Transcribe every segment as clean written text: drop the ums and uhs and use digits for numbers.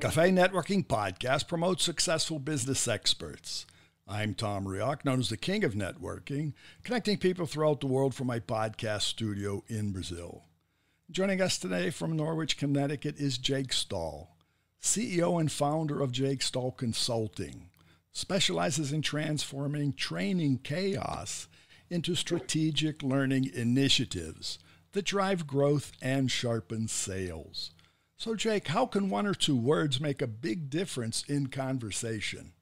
Cafe Networking Podcast promotes successful business experts. I'm Tom Rioch, known as the King of Networking, connecting people throughout the world from my podcast studio in Brazil. Joining us today from Norwich, Connecticut is Jake Stahl, CEO and founder of Jake Stahl Consulting, specializes in transforming training chaos into strategic learning initiatives that drive growth and sharpen sales. So, Jake, how can one or two words make a big difference in conversation?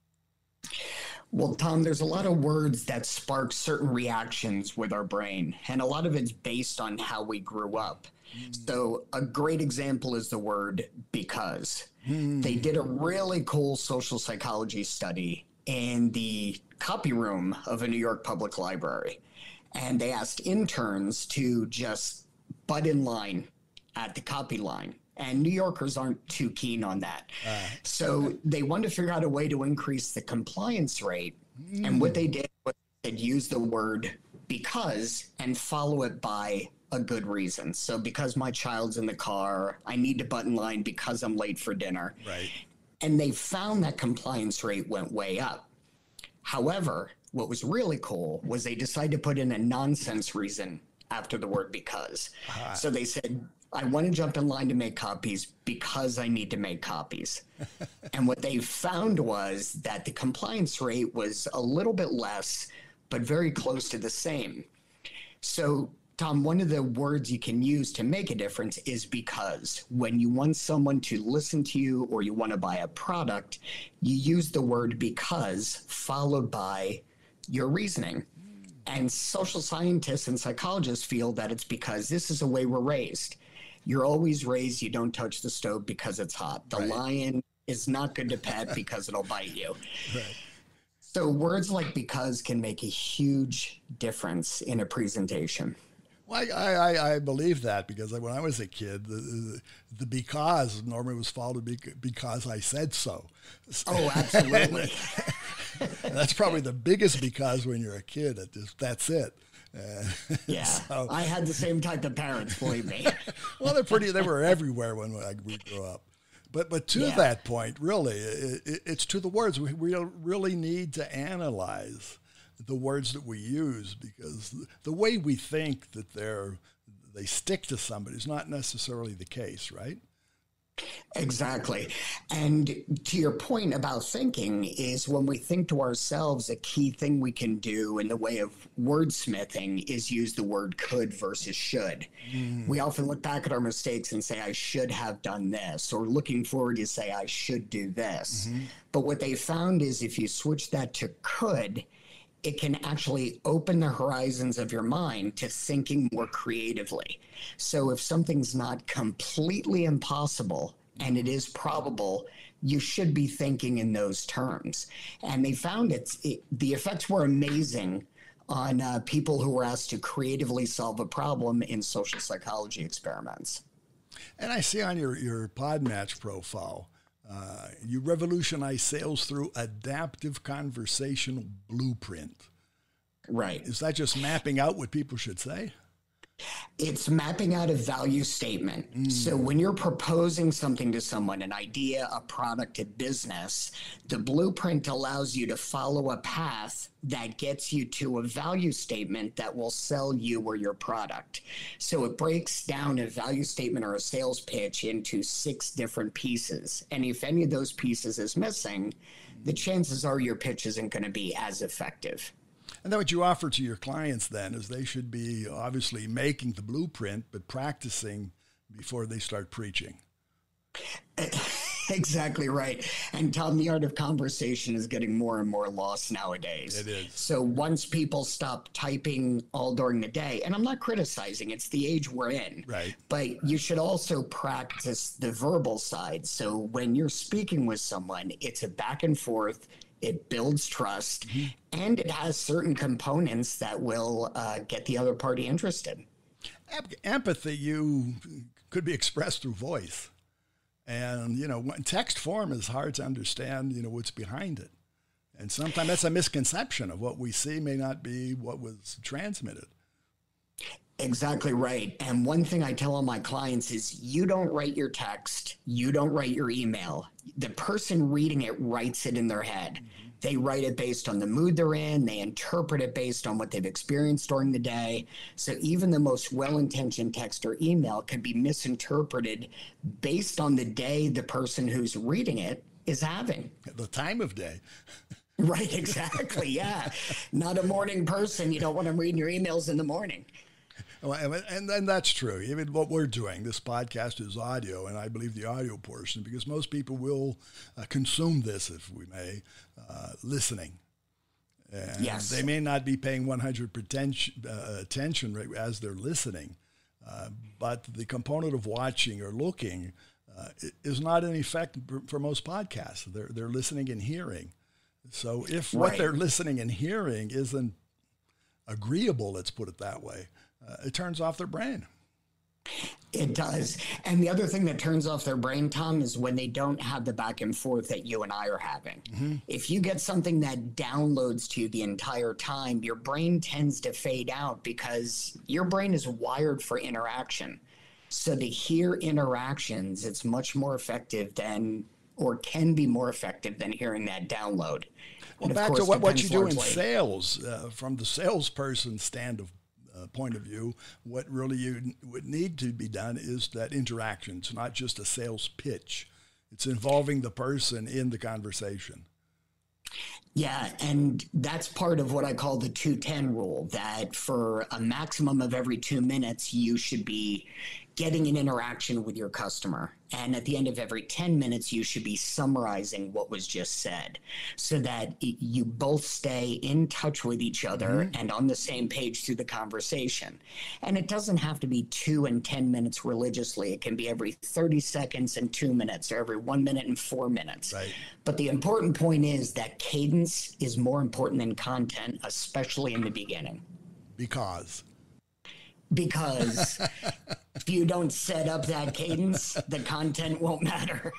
Well, Tom, there's a lot of words that spark certain reactions with our brain, and a lot of it's based on how we grew up. So a great example is the word because. They did a really cool social psychology study in the copy room of a New York public library, and they asked interns to just butt in line at the copy line. And New Yorkers aren't too keen on that. So they wanted to figure out a way to increase the compliance rate. And what they did was they'd use the word because and follow it by a good reason. So because my child's in the car, I need to butt in line because I'm late for dinner. Right. And they found that compliance rate went way up. However, what was really cool was they decided to put in a nonsense reason after the word because. So they said, I want to jump in line to make copies because I need to make copies. And what they found was that the compliance rate was a little bit less, but very close to the same. So, Tom, one of the words you can use to make a difference is because. When you want someone to listen to you or you want to buy a product, you use the word because followed by your reasoning. And social scientists and psychologists feel that it's because this is the way we're raised. You're always raised, you don't touch the stove because it's hot. The lion is not good to pet because it'll bite you. Right. So words like because can make a huge difference in a presentation. Well, I believe that because when I was a kid, the because normally was followed because I said so. Oh, absolutely. That's probably the biggest because when you're a kid. That's it. Yeah, so, I had the same type of parents, believe me. Well, they were everywhere when we grew up. But to that point, really, it's to the words. We really need to analyze the words that we use because the way we think that they stick to somebody is not necessarily the case, right? Exactly. And to your point about thinking is when we think to ourselves, a key thing we can do in the way of wordsmithing is use the word could versus should. We often look back at our mistakes and say, I should have done this, or looking forward, you say, I should do this. But what they found is if you switch that to could, it can actually open the horizons of your mind to thinking more creatively. So if something's not completely impossible and it is probable, you should be thinking in those terms. And they found the effects were amazing on people who were asked to creatively solve a problem in social psychology experiments. And I see on your Podmatch profile, you revolutionize sales through adaptive conversational blueprint. Right. Is that just mapping out what people should say? It's mapping out a value statement. So when you're proposing something to someone, an idea, a product, a business, the blueprint allows you to follow a path that gets you to a value statement that will sell you or your product. So it breaks down a value statement or a sales pitch into 6 different pieces. And if any of those pieces is missing, the chances are your pitch isn't going to be as effective. And then what you offer to your clients then is they should be obviously making the blueprint, but practicing before they start preaching. Exactly right. And Tom, the art of conversation is getting more and more lost nowadays. It is. So once people stop typing all during the day, and I'm not criticizing, it's the age we're in. Right. But you should also practice the verbal side. So when you're speaking with someone, it's a back and forth. It builds trust, and it has certain components that will get the other party interested. Empathy could be expressed through voice. And, text form is hard to understand, what's behind it. And sometimes that's a misconception of what we see may not be what was transmitted. Exactly right. And one thing I tell all my clients is you don't write your text, you don't write your email. The person reading it writes it in their head. They write it based on the mood they're in, they interpret it based on what they've experienced during the day. So even the most well-intentioned text or email can be misinterpreted based on the day the person who's reading it is having. The time of day. Right, exactly. Yeah. Not a morning person. You don't want them reading your emails in the morning. And that's true. Even what we're doing, this podcast is audio, and I believe the audio portion, because most people will consume this, if we may, listening. And yes. They may not be paying 100% attention as they're listening, but the component of watching or looking is not in effect for most podcasts. They're listening and hearing. So if what they're listening and hearing isn't agreeable, let's put it that way, it turns off their brain. It does. And the other thing that turns off their brain, Tom, is when they don't have the back and forth that you and I are having. Mm-hmm. If you get something that downloads to you the entire time, your brain tends to fade out because your brain is wired for interaction. So to hear interactions, it's much more effective than, or can be more effective than hearing that download. Well, back to what you do in sales, from the salesperson point of view, what really you would need to be done is that interaction. It's not just a sales pitch. It's involving the person in the conversation. Yeah, and that's part of what I call the 2-10 rule, that for a maximum of every 2 minutes, you should be getting an interaction with your customer. And at the end of every 10 minutes, you should be summarizing what was just said so that you both stay in touch with each other and on the same page through the conversation. And it doesn't have to be 2 and 10 minutes religiously. It can be every 30 seconds and 2 minutes, or every 1 minute and 4 minutes. Right. But the important point is that cadence is more important than content, especially in the beginning. Because if you don't set up that cadence, the content won't matter.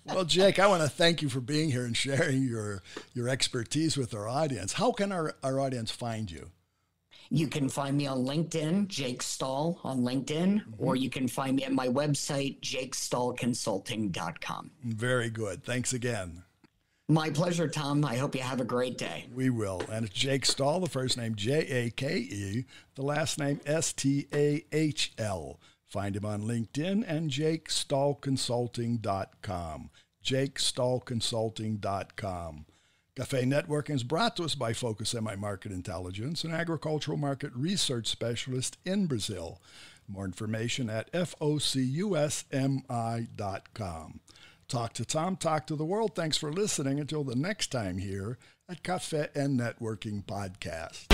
Well, Jake, I want to thank you for being here and sharing your expertise with our audience. How can our audience find you? You can find me on LinkedIn, Jake Stahl on LinkedIn, or you can find me at my website, jakestahlconsulting.com. Very good. Thanks again. My pleasure, Tom. I hope you have a great day. We will. And it's Jake Stahl, the first name Jake, the last name Stahl. Find him on LinkedIn and jakestahlconsulting.com. jakestahlconsulting.com. Cafe Networking is brought to us by Focus MI Market Intelligence, an agricultural market research specialist in Brazil. More information at focusmi.com. Talk to Tom, talk to the world. Thanks for listening. Until the next time here at Cafe and Networking Podcast.